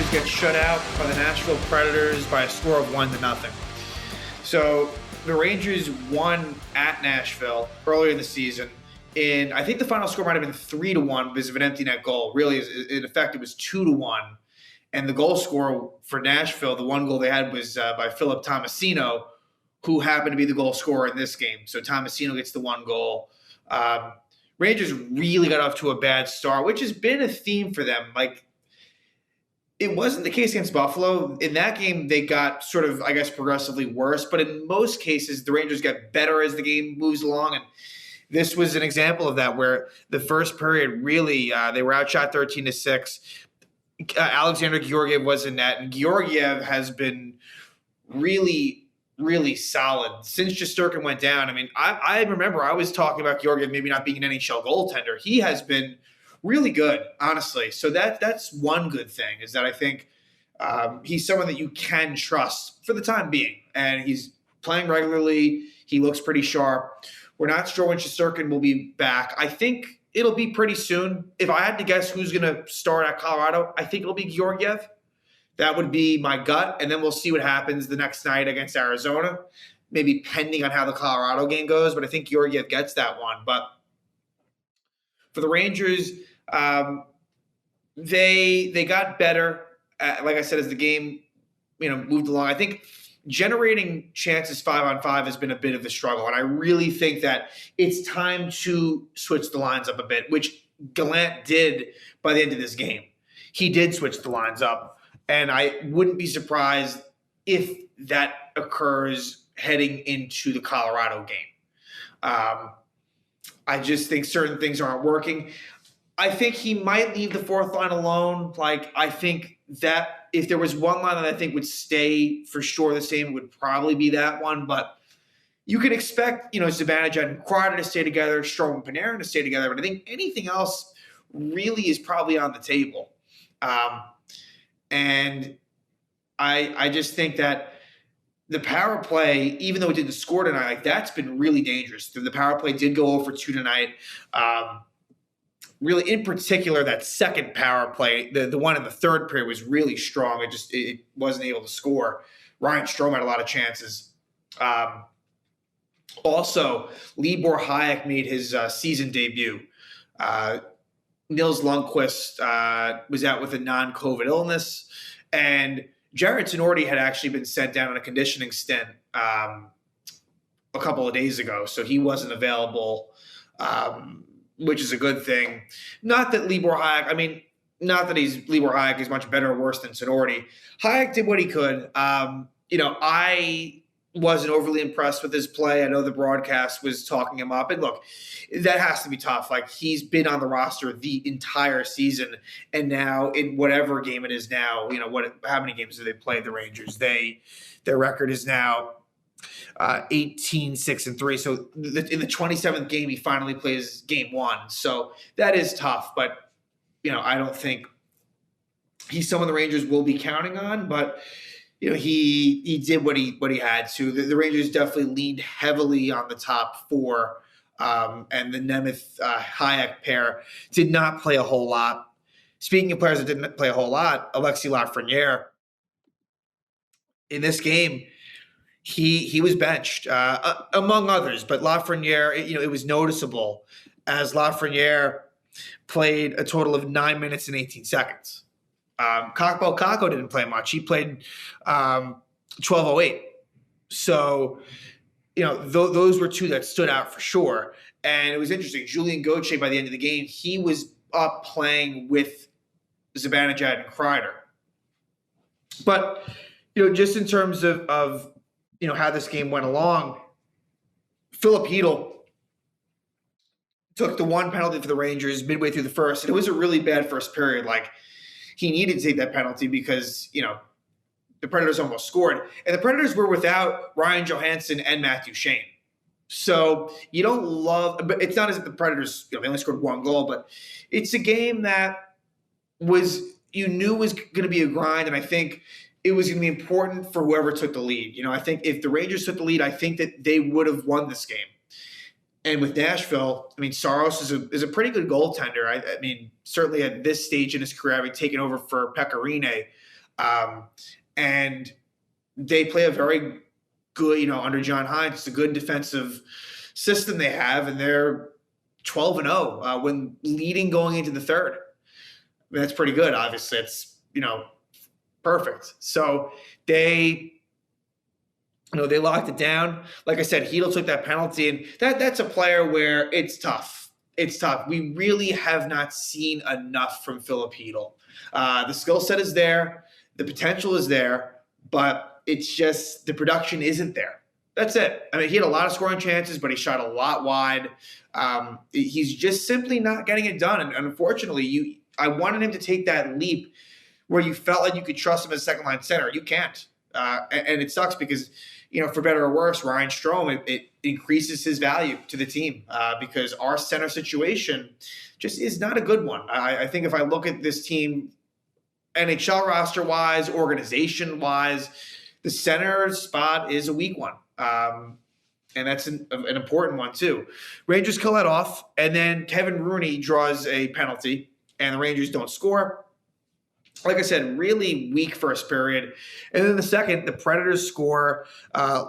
Rangers get shut out by the Nashville Predators by a score of 1-0. So the Rangers won at Nashville earlier in the season. And I think the final score might have been 3-1 because of an empty net goal. Really, in effect, it was 2-1. And the goal scorer for Nashville, the one goal they had was by Philip Tomasino, who happened to be the goal scorer in this game. So Tomasino gets the one goal. Rangers really got off to a bad start, which has been a theme for them. Like, it wasn't the case against Buffalo. In that game, they got sort of, I guess, progressively worse. But in most cases, the Rangers get better as the game moves along. And this was an example of that, where the first period really, they were outshot 13-6. Alexander Georgiev was in net. And Georgiev has been really, really solid since Shesterkin went down. I mean, I remember I was talking about Georgiev maybe not being an NHL goaltender. He has been really good, honestly. So that's one good thing, is that I think he's someone that you can trust for the time being. And he's playing regularly. He looks pretty sharp. We're not sure when Shesterkin will be back. I think it'll be pretty soon. If I had to guess who's going to start at Colorado, I think it'll be Georgiev. That would be my gut. And then we'll see what happens the next night against Arizona, maybe pending on how the Colorado game goes. But I think Georgiev gets that one. But for the Rangers, they got better, like I said, as the game moved along. I think generating chances 5-on-5 has been a bit of a struggle, and I really think that it's time to switch the lines up a bit, which Gallant did by the end of this game. He did switch the lines up, and I wouldn't be surprised if that occurs heading into the Colorado game. I just think certain things aren't working. I think he might leave the fourth line alone. Like, I think that if there was one line that I think would stay for sure the same, it would probably be that one. But you can expect, Zibanejad and Kreider to stay together, Strome and Panarin to stay together. But I think anything else really is probably on the table. And I just think that the power play, even though it didn't score tonight, like, that's been really dangerous. The power play did go over 2 tonight. Really, in particular, that second power play, the one in the third period was really strong. It wasn't able to score. Ryan Strome had a lot of chances. Also, Libor Hajek made his season debut. Nils Lundqvist was out with a non-COVID illness, and Jared Tenorti had actually been sent down on a conditioning stint a couple of days ago, so he wasn't available, which is a good thing. Not that Libor Hajek is much better or worse than Tenorti. Hajek did what he could. I wasn't overly impressed with his play. I know the broadcast was talking him up. And look, that has to be tough. Like, he's been on the roster the entire season. And now in whatever game it is now, how many games do they play, the Rangers? Their record is now 18-6-3. So in the 27th game, he finally plays game 1. So that is tough. But, I don't think he's someone the Rangers will be counting on. But he did what he had to. The Rangers definitely leaned heavily on the top 4, and the Nemeth Hayek pair did not play a whole lot. Speaking of players that didn't play a whole lot, Alexis Lafreniere in this game, he was benched among others, but Lafreniere, it was noticeable as Lafreniere played a total of 9 minutes and 18 seconds. Kakpo Kakko didn't play much. He played 12:08. So, those were two that stood out for sure. And it was interesting. Julien Gauthier, by the end of the game, he was up playing with Zibanejad and Kreider. But, just in terms of how this game went along, Philip Hedl took the one penalty for the Rangers midway through the first. And it was a really bad first period. Like, he needed to take that penalty because, the Predators almost scored. And the Predators were without Ryan Johansson and Matthew Shane. So you don't love – but it's not as if the Predators, they only scored one goal. But it's a game that you knew was going to be a grind. And I think it was going to be important for whoever took the lead. I think if the Rangers took the lead, I think that they would have won this game. And with Nashville, Saros is a pretty good goaltender. I mean, certainly at this stage in his career, having taken over for Pekka Rinne, And they play a very good, under John Hines, it's a good defensive system they have, and they're 12-0 when leading going into the third. I mean, that's pretty good. Obviously, it's perfect. So they locked it down. Like I said, Hedl took that penalty, and that's a player where it's tough. It's tough. We really have not seen enough from Filip Hedl. The skill set is there, the potential is there, but it's just the production isn't there. That's it. I mean, he had a lot of scoring chances, but he shot a lot wide. He's just simply not getting it done. And unfortunately, I wanted him to take that leap where you felt like you could trust him as a second-line center. You can't. And it sucks because, for better or worse, Ryan Strome, it increases his value to the team because our center situation just is not a good one. I think if I look at this team, NHL roster-wise, organization-wise, the center spot is a weak one. And that's an important one, too. Rangers kill that off, and then Kevin Rooney draws a penalty, and the Rangers don't score. Like I said, really weak first period. And then the second, the Predators score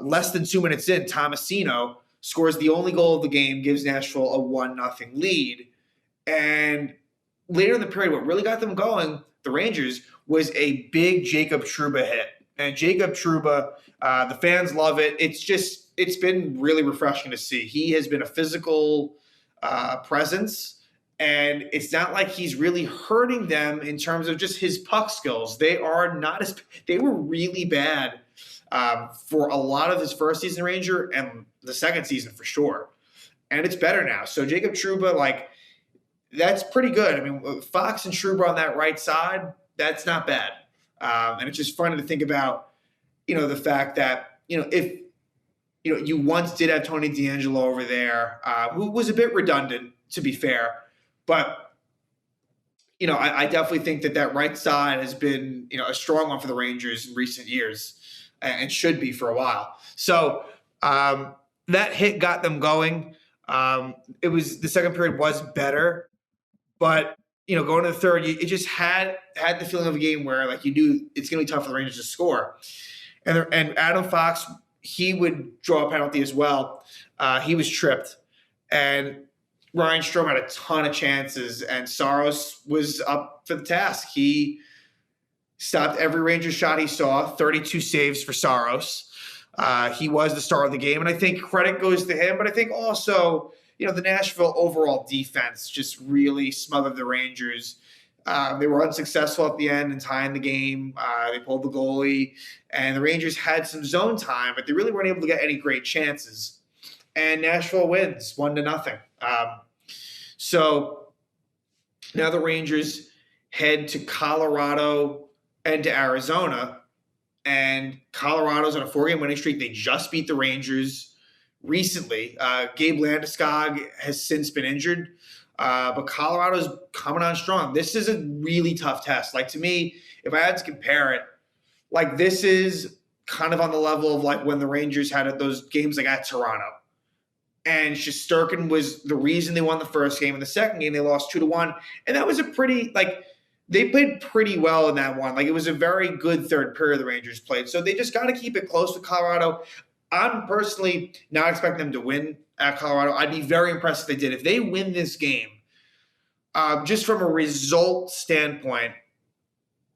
less than 2 minutes in. Tomasino scores the only goal of the game, gives Nashville a 1-0 lead. And later in the period, what really got them going, the Rangers, was a big Jacob Trouba hit. And Jacob Trouba, the fans love it. It's been really refreshing to see. He has been a physical presence. And it's not like he's really hurting them in terms of just his puck skills. They were really bad for a lot of his first season Ranger and the second season for sure. And it's better now. So Jacob Trouba, that's pretty good. I mean, Fox and Trouba on that right side, that's not bad. And it's just funny to think about, the fact that, if, you once did have Tony DeAngelo over there, who was a bit redundant, to be fair. But, I definitely think that right side has been, a strong one for the Rangers in recent years and should be for a while. So that hit got them going. The second period was better, but, going to the third, it just had the feeling of a game where, you knew it's going to be tough for the Rangers to score. And Adam Fox, he would draw a penalty as well. He was tripped. And Ryan Strome had a ton of chances, and Saros was up for the task. He stopped every Rangers shot he saw, 32 saves for Saros. He was the star of the game, and I think credit goes to him. But I think also, the Nashville overall defense just really smothered the Rangers. They were unsuccessful at the end in tying the game. They pulled the goalie, and the Rangers had some zone time, but they really weren't able to get any great chances. And Nashville wins 1-0. So now the Rangers head to Colorado and to Arizona. And Colorado's on a 4-game winning streak. They just beat the Rangers recently. Gabe Landeskog has since been injured. But Colorado's coming on strong. This is a really tough test. To me, if I had to compare it, this is kind of on the level of when the Rangers had those games at Toronto. And Shesterkin was the reason they won the first game. In the second game, they lost 2-1. And that was a pretty, they played pretty well in that one. It was a very good third period the Rangers played. So they just got to keep it close with Colorado. I'm personally not expecting them to win at Colorado. I'd be very impressed if they did. If they win this game, just from a result standpoint,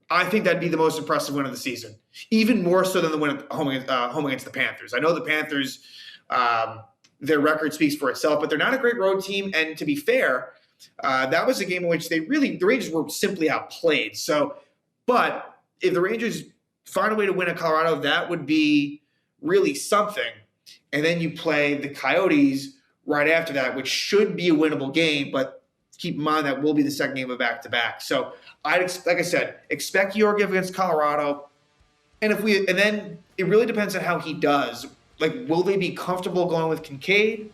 I think that'd be the most impressive win of the season. Even more so than the win at home against the Panthers. I know the Panthers, their record speaks for itself, but they're not a great road team. And to be fair, that was a game in which the Rangers were simply outplayed. But if the Rangers find a way to win at Colorado, that would be really something. And then you play the Coyotes right after that, which should be a winnable game, but keep in mind that will be the second game of back-to-back. So like I said, expect Georgiev against Colorado. And then it really depends on how he does. Will they be comfortable going with Kincaid?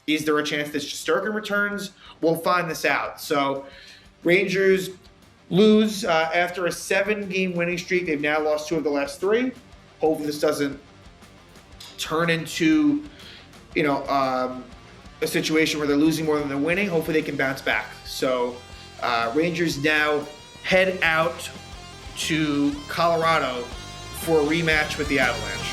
Is there a chance that Shesterkin returns? We'll find this out. So Rangers lose after a 7-game winning streak. They've now lost 2 of the last 3. Hopefully this doesn't turn into, a situation where they're losing more than they're winning. Hopefully they can bounce back. So Rangers now head out to Colorado for a rematch with the Avalanche.